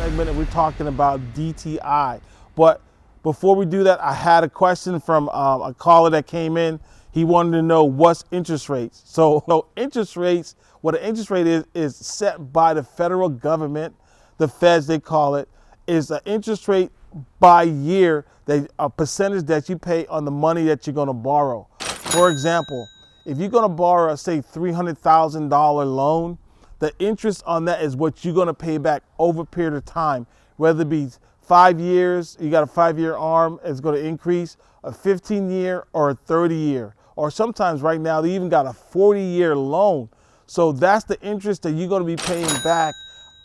segment and we're talking about DTI. But before we do that, I had a question from a caller that came in. He wanted to know what's interest rates. So interest rates, what an interest rate is set by the federal government, the feds they call it, is an interest rate by year, a percentage that you pay on the money that you're going to borrow. For example, if you're going to borrow, say, $300,000 loan, the interest on that is what you're going to pay back over a period of time, whether it be 5 years, you got a 5-year arm, it's going to increase, a 15-year or a 30-year. Or sometimes right now, they even got a 40-year loan. So that's the interest that you're going to be paying back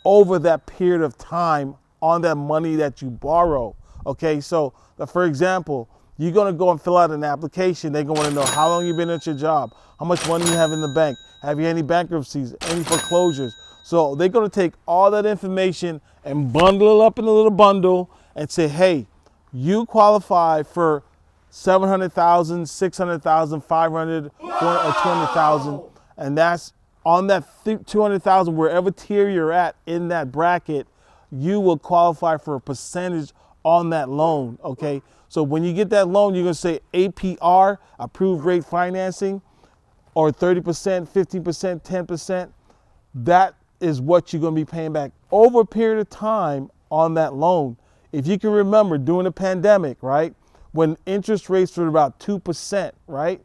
over that period of time on that money that you borrow. Okay, so for example, you're going to go and fill out an application. They're going to want to know how long you've been at your job, how much money you have in the bank, have you any bankruptcies, any foreclosures. So they're going to take all that information and bundle it up in a little bundle and say, hey, you qualify for 700,000, 600,000, 500, or 200,000, and that's on that 200,000, wherever tier you're at in that bracket, you will qualify for a percentage on that loan, okay? So when you get that loan, you're gonna say APR, approved rate financing, or 30%, 15%, 10%. That is what you're gonna be paying back over a period of time on that loan. If you can remember during the pandemic, right? When interest rates were about 2%, right?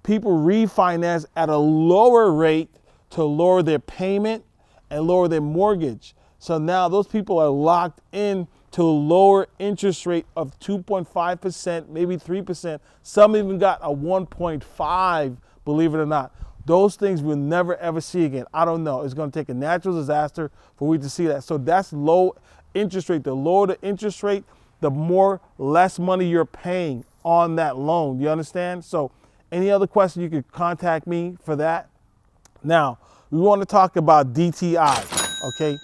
People refinanced at a lower rate to lower their payment and lower their mortgage. So now those people are locked in to a lower interest rate of 2.5%, maybe 3%. Some even got a 1.5, believe it or not. Those things we'll never ever see again. I don't know. It's going to take a natural disaster for we to see that. So that's low interest rate. The lower the interest rate, the less money you're paying on that loan. You understand? So any other question, you could contact me for that. Now, we want to talk about DTI, okay?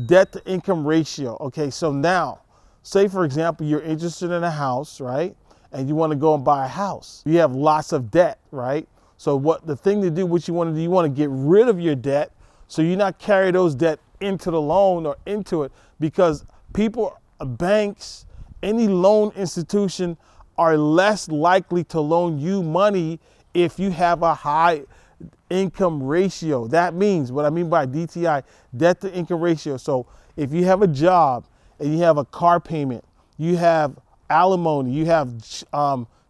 Debt to income ratio. Okay, so now, say for example, you're interested in a house, right? And you want to go and buy a house. You have lots of debt, right? So the thing to do, what you want to do, you want to get rid of your debt so you not carry those debt into the loan or into it, because people, banks, any loan institution are less likely to loan you money if you have a high income ratio. That means, what I mean by DTI, debt to income ratio. So if you have a job and you have a car payment, you have alimony, you have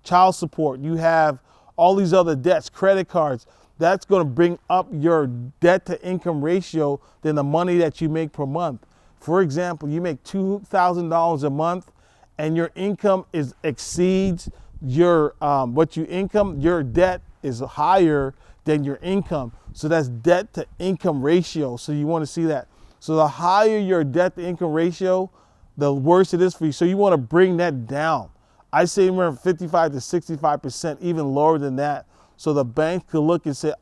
child support, you have all these other debts, credit cards, that's going to bring up your debt to income ratio than the money that you make per month. For example, you make $2,000 a month and your income exceeds your your debt is higher than your income. So that's debt to income ratio. So you want to see that. So the higher your debt to income ratio, the worse it is for you. So you want to bring that down. I say around 55 to 65%, even lower than that. So the bank could look and say,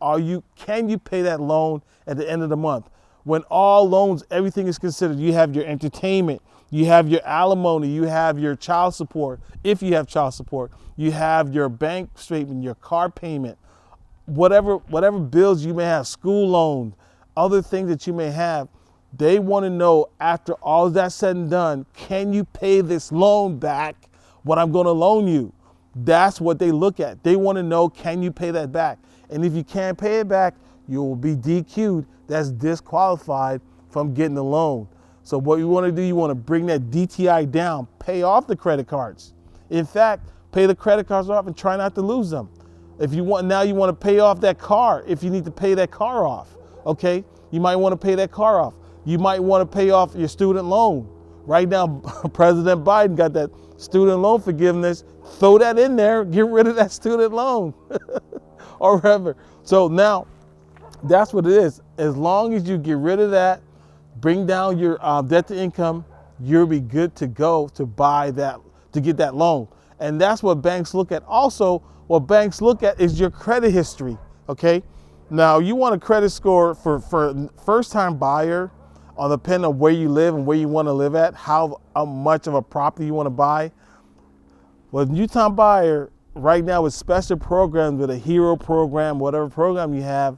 can you pay that loan at the end of the month? When all loans, everything is considered, you have your entertainment, you have your alimony, you have your child support, if you have child support, you have your bank statement, your car payment, whatever bills you may have, school loan, other things that you may have. They want to know, after all that's said and done, can you pay this loan back, what I'm going to loan you? That's what they look at. They want to know, can you pay that back? And if you can't pay it back, you will be DQ'd. That's disqualified from getting the loan. So what you want to do, you want to bring that DTI down, pay off the credit cards. In fact, pay the credit cards off and try not to lose them. If you want, now you want to pay off that car, if you need to pay that car off, okay? You might want to pay that car off. You might want to pay off your student loan. Right now, President Biden got that student loan forgiveness. Throw that in there, get rid of that student loan or whatever. So now, that's what it is. As long as you get rid of that, bring down your debt to income, you'll be good to go to buy that, to get that loan. And that's what banks look at. Also, what banks look at is your credit history, okay? Now, you want a credit score for first-time buyer, depending on where you live and where you want to live at, how much of a property you want to buy. Well, new-time buyer, right now with special programs, with a hero program, whatever program you have,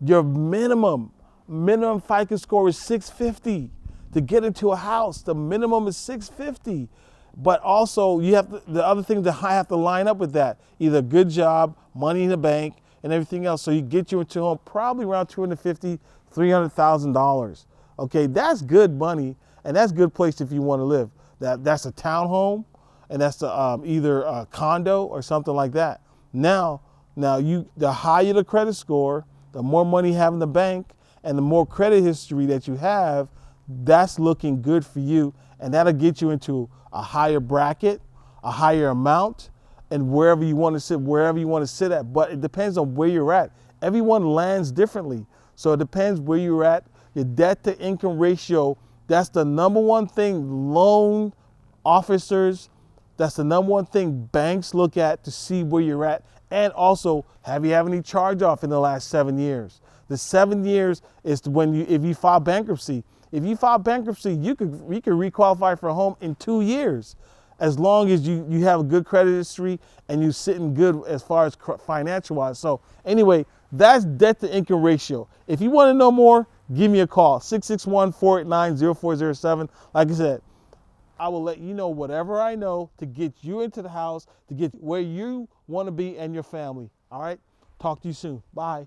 your minimum FICO score is 650. To get into a house, the minimum is 650. But also you have to, the other thing that I have to line up with that, either a good job, money in the bank, and everything else. So you get you into a home probably around $250,000, $300,000. Okay, that's good money, and that's a good place if you want to live. That's a townhome, and that's either a condo or something like that. Now the higher the credit score, the more money you have in the bank, and the more credit history that you have, that's looking good for you, and that'll get you into a higher bracket, a higher amount, and wherever you want to sit at. But it depends on where you're at. Everyone lands differently, so it depends where you're at. Your debt to income ratio, that's the number one thing loan officers, that's the number one thing banks look at to see where you're at. And also, have you had any charge off in the last 7 years? The 7 years is when if you file bankruptcy. If you file bankruptcy, you could requalify for a home in 2 years, as long as you have a good credit history and you sitting good as far as financial wise. So anyway, that's debt to income ratio. If you want to know more, give me a call, 661-489-0407. Like I said, I will let you know whatever I know to get you into the house, to get where you want to be and your family. All right? Talk to you soon. Bye.